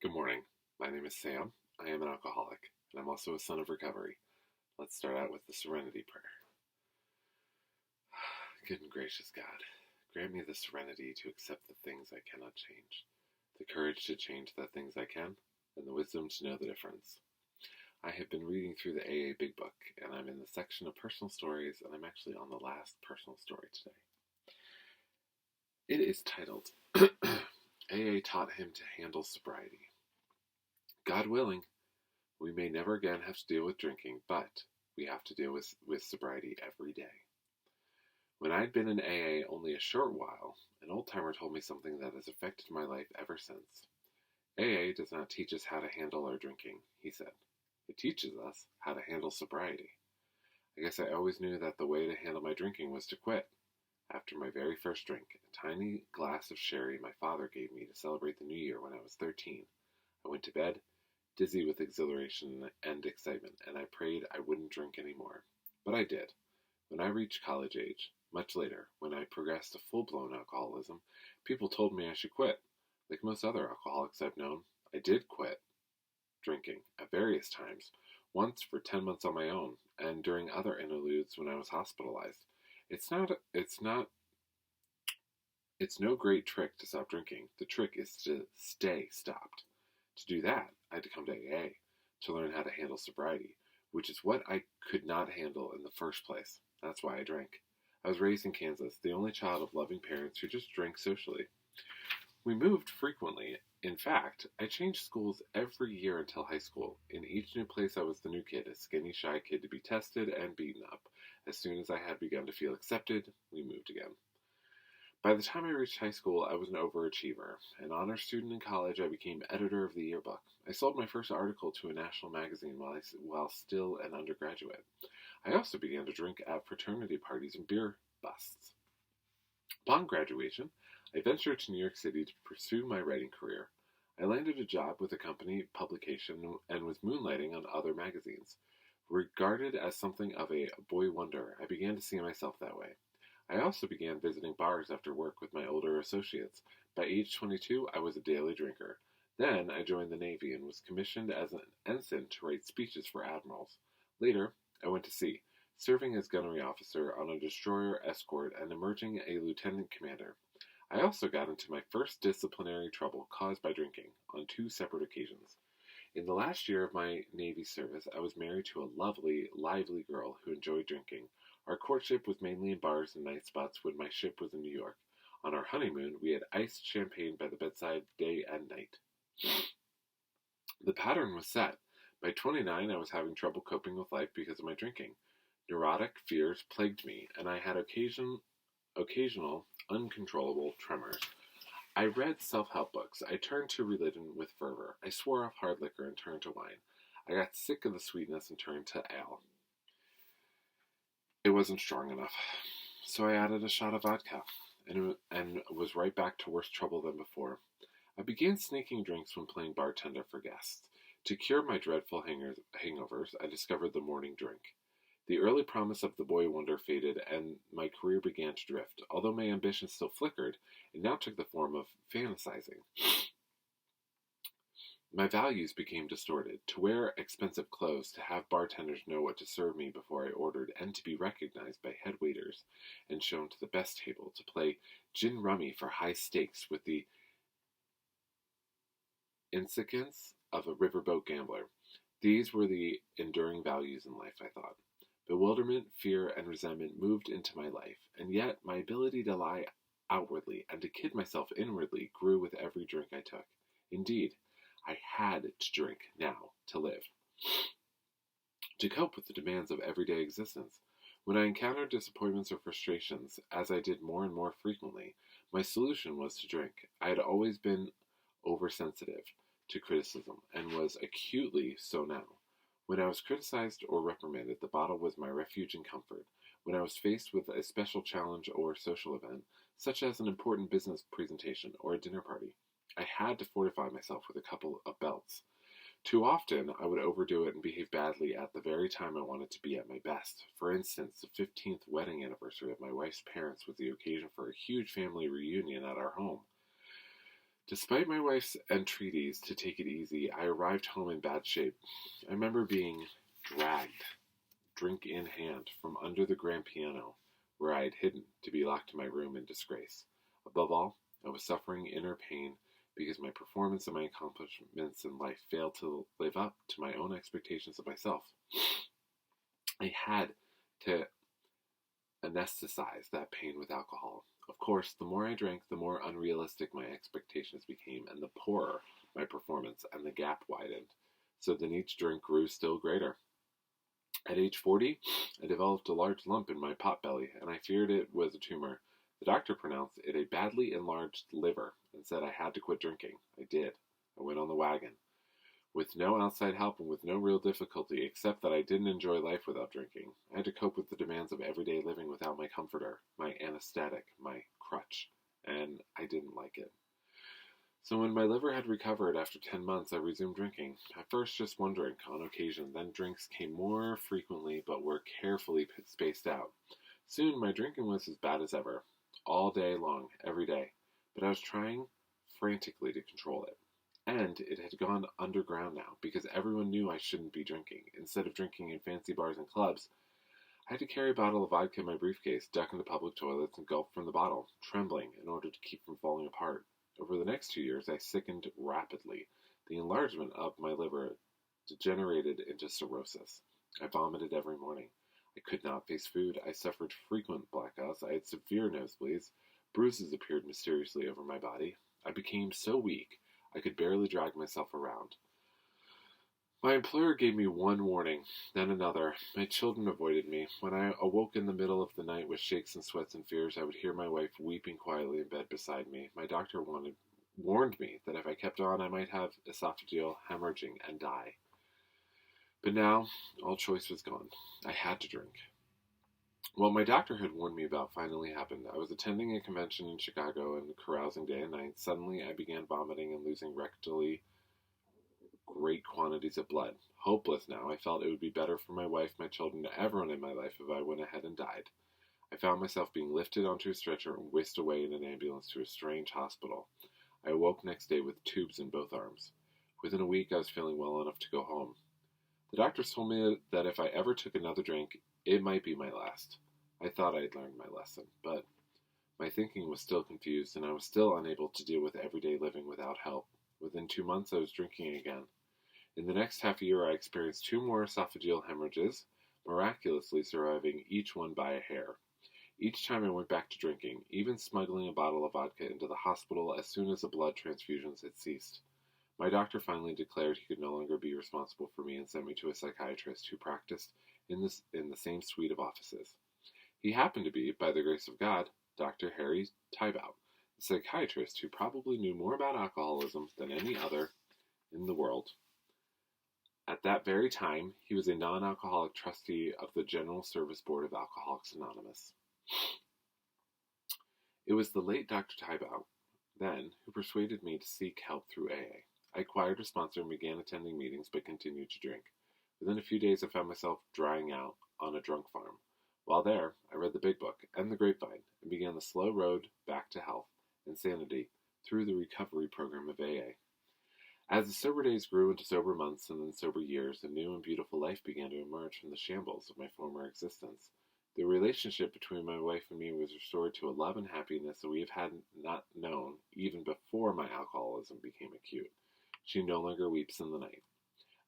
Good morning. My name is Sam. I am an alcoholic, and I'm also a son of recovery. Let's start out with the Serenity Prayer. Good and gracious God, grant me the serenity to accept the things I cannot change, the courage to change the things I can, and the wisdom to know the difference. I have been reading through the AA Big Book, and I'm in the section of personal stories, and I'm actually on the last personal story today. It is titled, AA Taught Him to Handle Sobriety. God willing, we may never again have to deal with drinking, but we have to deal with sobriety every day. When I'd been in AA only a short while, an old-timer told me something that has affected my life ever since. AA does not teach us how to handle our drinking, he said. It teaches us how to handle sobriety. I guess I always knew that the way to handle my drinking was to quit. After my very first drink, a tiny glass of sherry my father gave me to celebrate the new year when I was 13, I went to bed, dizzy with exhilaration and excitement, and I prayed I wouldn't drink anymore. But I did. When I reached college age, much later, when I progressed to full-blown alcoholism, people told me I should quit. Like most other alcoholics I've known, I did quit drinking at various times, once for 10 months on my own, and during other interludes when I was hospitalized. It's no great trick to stop drinking. The trick is to stay stopped. To do that, I had to come to AA to learn how to handle sobriety, which is what I could not handle in the first place. That's why I drank. I was raised in Kansas, the only child of loving parents who just drank socially. We moved frequently. In fact, I changed schools every year until high school. In each new place I was the new kid, a skinny, shy kid to be tested and beaten up. As soon as I had begun to feel accepted, we moved again. By the time I reached high school, I was an overachiever. An honor student in college, I became editor of the yearbook. I sold my first article to a national magazine while still an undergraduate. I also began to drink at fraternity parties and beer busts. Upon graduation, I ventured to New York City to pursue my writing career. I landed a job with a company publication and was moonlighting on other magazines. Regarded as something of a boy wonder, I began to see myself that way. I also began visiting bars after work with my older associates. By age 22, I was a daily drinker. Then I joined the Navy and was commissioned as an ensign to write speeches for admirals. Later, I went to sea, serving as gunnery officer on a destroyer escort and emerging a lieutenant commander. I also got into my first disciplinary trouble caused by drinking, on 2 separate occasions. In the last year of my Navy service, I was married to a lovely, lively girl who enjoyed drinking. Our courtship was mainly in bars and night spots when my ship was in New York. On our honeymoon, we had iced champagne by the bedside day and night. The pattern was set. By 29, I was having trouble coping with life because of my drinking. Neurotic fears plagued me, and I had occasional, uncontrollable tremors. I read self-help books. I turned to religion with fervor. I swore off hard liquor and turned to wine. I got sick of the sweetness and turned to ale. It wasn't strong enough, so I added a shot of vodka, and was right back to worse trouble than before. I began sneaking drinks when playing bartender for guests. To cure my dreadful hangovers, I discovered the morning drink. The early promise of the boy wonder faded, and my career began to drift. Although my ambition still flickered, it now took the form of fantasizing. My values became distorted. To wear expensive clothes, to have bartenders know what to serve me before I ordered, and to be recognized by head waiters and shown to the best table, to play gin rummy for high stakes with the insignificance of a riverboat gambler. These were the enduring values in life, I thought. Bewilderment, fear, and resentment moved into my life, and yet my ability to lie outwardly and to kid myself inwardly grew with every drink I took. Indeed, I had to drink now to live, to cope with the demands of everyday existence. When I encountered disappointments or frustrations, as I did more and more frequently, my solution was to drink. I had always been oversensitive to criticism, and was acutely so now. When I was criticized or reprimanded, the bottle was my refuge and comfort. When I was faced with a special challenge or social event, such as an important business presentation or a dinner party, I had to fortify myself with a couple of belts. Too often, I would overdo it and behave badly at the very time I wanted to be at my best. For instance, the 15th wedding anniversary of my wife's parents was the occasion for a huge family reunion at our home. Despite my wife's entreaties to take it easy, I arrived home in bad shape. I remember being dragged, drink in hand, from under the grand piano where I had hidden to be locked in my room in disgrace. Above all, I was suffering inner pain because my performance and my accomplishments in life failed to live up to my own expectations of myself. I had to anesthetize that pain with alcohol. Of course, the more I drank, the more unrealistic my expectations became, and the poorer my performance, and the gap widened. So then each drink grew still greater. At age 40, I developed a large lump in my potbelly, and I feared it was a tumor. The doctor pronounced it a badly enlarged liver and said I had to quit drinking. I did. I went on the wagon. With no outside help and with no real difficulty, except that I didn't enjoy life without drinking. I had to cope with the demands of everyday living without my comforter, my anesthetic, my crutch, and I didn't like it. So when my liver had recovered after 10 months, I resumed drinking. At first just one drink on occasion, then drinks came more frequently but were carefully spaced out. Soon my drinking was as bad as ever, all day long, every day, but I was trying frantically to control it. And it had gone underground now, because everyone knew I shouldn't be drinking. Instead of drinking in fancy bars and clubs, I had to carry a bottle of vodka in my briefcase, duck into public toilets, and gulp from the bottle, trembling in order to keep from falling apart. Over the next 2 years, I sickened rapidly. The enlargement of my liver degenerated into cirrhosis. I vomited every morning. I could not face food. I suffered frequent blackouts. I had severe nosebleeds. Bruises appeared mysteriously over my body. I became so weak I could barely drag myself around. My employer gave me one warning, then another. My children avoided me. When I awoke in the middle of the night with shakes and sweats and fears, I would hear my wife weeping quietly in bed beside me. My doctor warned me that if I kept on, I might have esophageal hemorrhaging and die. But now, all choice was gone. I had to drink. What my doctor had warned me about finally happened. I was attending a convention in Chicago and carousing day and night. Suddenly, I began vomiting and losing rectally great quantities of blood. Hopeless now, I felt it would be better for my wife, my children, and everyone in my life if I went ahead and died. I found myself being lifted onto a stretcher and whisked away in an ambulance to a strange hospital. I awoke next day with tubes in both arms. Within a week, I was feeling well enough to go home. The doctors told me that if I ever took another drink, it might be my last. I thought I had learned my lesson, but my thinking was still confused, and I was still unable to deal with everyday living without help. Within 2 months, I was drinking again. In the next half year, I experienced 2 more esophageal hemorrhages, miraculously surviving each one by a hair. Each time I went back to drinking, even smuggling a bottle of vodka into the hospital as soon as the blood transfusions had ceased. My doctor finally declared he could no longer be responsible for me and sent me to a psychiatrist who practiced in the same suite of offices. He happened to be, by the grace of God, Dr. Harry Tybout, a psychiatrist who probably knew more about alcoholism than any other in the world. At that very time, he was a non-alcoholic trustee of the General Service Board of Alcoholics Anonymous. It was the late Dr. Tybout, then, who persuaded me to seek help through AA. I acquired a sponsor and began attending meetings, but continued to drink. Within a few days, I found myself drying out on a drunk farm. While there, I read the Big Book and the Grapevine and began the slow road back to health and sanity through the recovery program of AA. As the sober days grew into sober months and then sober years, a new and beautiful life began to emerge from the shambles of my former existence. The relationship between my wife and me was restored to a love and happiness that we had not known even before my alcoholism became acute. She no longer weeps in the night.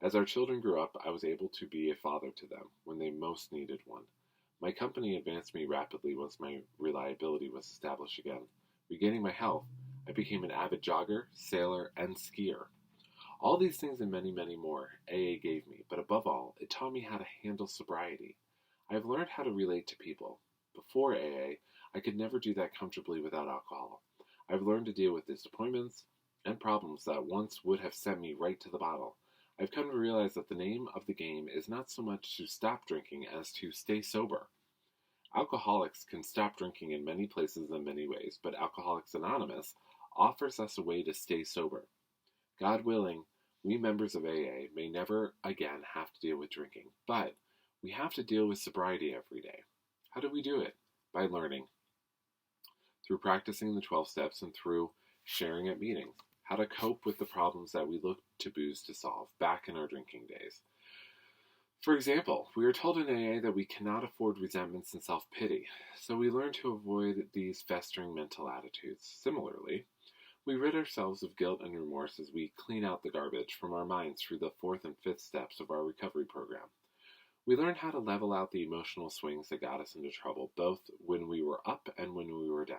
As our children grew up, I was able to be a father to them when they most needed one. My company advanced me rapidly once my reliability was established again. Regaining my health, I became an avid jogger, sailor, and skier. All these things and many, many more AA gave me, but above all, it taught me how to handle sobriety. I have learned how to relate to people. Before AA, I could never do that comfortably without alcohol. I've learned to deal with disappointments and problems that once would have sent me right to the bottle. I've come to realize that the name of the game is not so much to stop drinking as to stay sober. Alcoholics can stop drinking in many places and many ways, but Alcoholics Anonymous offers us a way to stay sober. God willing, we members of AA may never again have to deal with drinking, but we have to deal with sobriety every day. How do we do it? By learning. Through practicing the 12 steps and through sharing at meetings. how to cope with the problems that we looked to booze to solve back in our drinking days. For example, we are told in AA that we cannot afford resentments and self-pity, so we learn to avoid these festering mental attitudes. Similarly, we rid ourselves of guilt and remorse as we clean out the garbage from our minds through the 4th and 5th steps of our recovery program. We learn how to level out the emotional swings that got us into trouble, both when we were up and when we were down.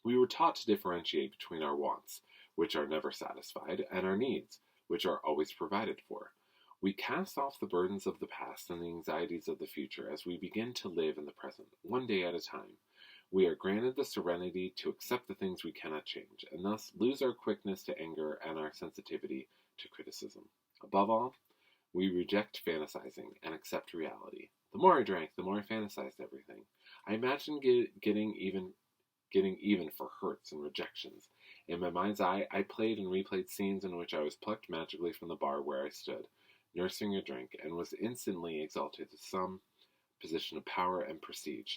We were taught to differentiate between our wants, which are never satisfied, and our needs, which are always provided for. We cast off the burdens of the past and the anxieties of the future as we begin to live in the present, one day at a time. We are granted the serenity to accept the things we cannot change, and thus lose our quickness to anger and our sensitivity to criticism. Above all, we reject fantasizing and accept reality. The more I drank, the more I fantasized everything. I imagined getting even for hurts and rejections. In my mind's eye, I played and replayed scenes in which I was plucked magically from the bar where I stood, nursing a drink, and was instantly exalted to some position of power and prestige.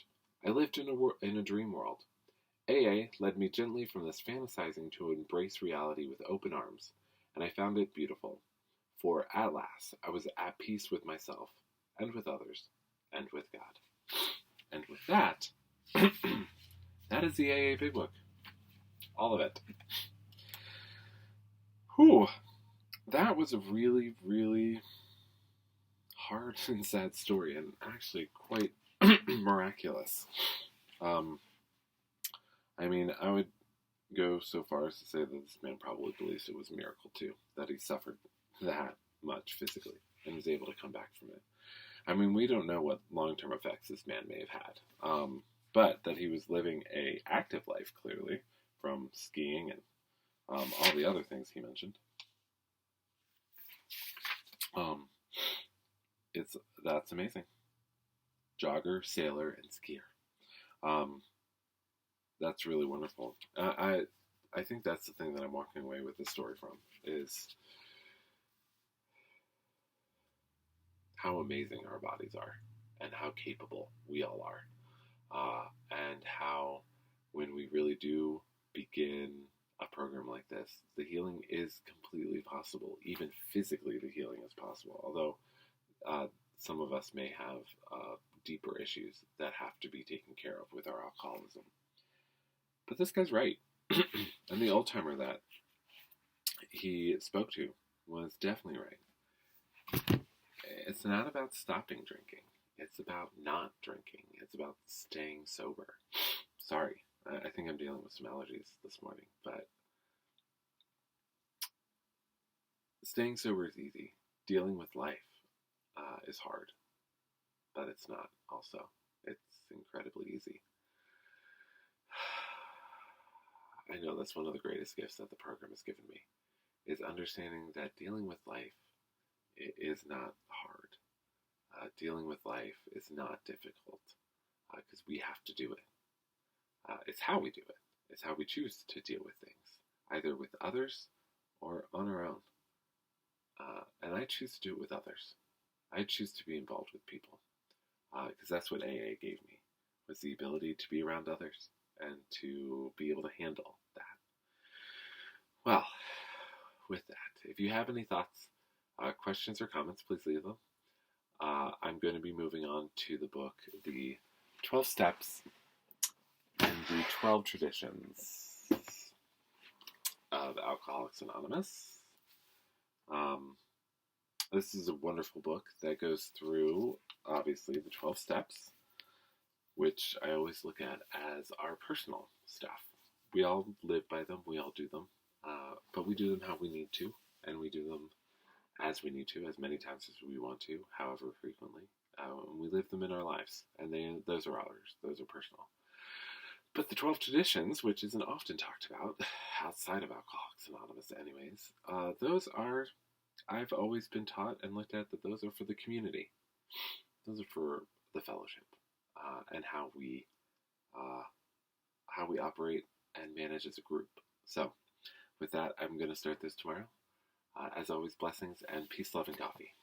I lived in a dream world. AA led me gently from this fantasizing to embrace reality with open arms, and I found it beautiful. For at last, I was at peace with myself, and with others, and with God. And with that, that is the AA Big Book. All of it. Whew. That was a really, really hard and sad story, and actually quite miraculous. I mean, I would go so far as to say that this man probably believes it was a miracle, too, that he suffered that much physically and was able to come back from it. I mean, we don't know what long-term effects this man may have had, but that he was living a active life, clearly, from skiing and all the other things he mentioned. That's amazing. Jogger, sailor, and skier. That's really wonderful. I think that's the thing that I'm walking away with this story from, is how amazing our bodies are and how capable we all are. And how when we really do begin a program like this, the healing is completely possible. Even physically, the healing is possible. Although some of us may have deeper issues that have to be taken care of with our alcoholism. But this guy's right. And the old timer that he spoke to was definitely right. It's not about stopping drinking. It's about not drinking. It's about staying sober. Sorry, I think I'm dealing with some allergies this morning, but staying sober is easy. Dealing with life is hard, but it's not also. It's incredibly easy. I know that's one of the greatest gifts that the program has given me, is understanding that dealing with life is not hard. Dealing with life is not difficult, because we have to do it. It's how we do it. It's how we choose to deal with things, either with others or on our own. And I choose to do it with others. I choose to be involved with people, because that's what AA gave me, was the ability to be around others and to be able to handle that. Well, with that, if you have any thoughts, questions, or comments, please leave them. I'm going to be moving on to the book, The 12 Steps and the 12 Traditions of Alcoholics Anonymous. This is a wonderful book that goes through, obviously, the 12 steps, which I always look at as our personal stuff. We all live by them, we all do them, but we do them how we need to, and we do them as we need to, as many times as we want to, however frequently. We live them in our lives, and those are ours, those are personal. But the 12 traditions, which isn't often talked about, outside of Alcoholics Anonymous anyways, those are, I've always been taught and looked at that those are for the community. Those are for the fellowship, and how we operate and manage as a group. So, with that, I'm going to start this tomorrow. As always, blessings and peace, love, and coffee.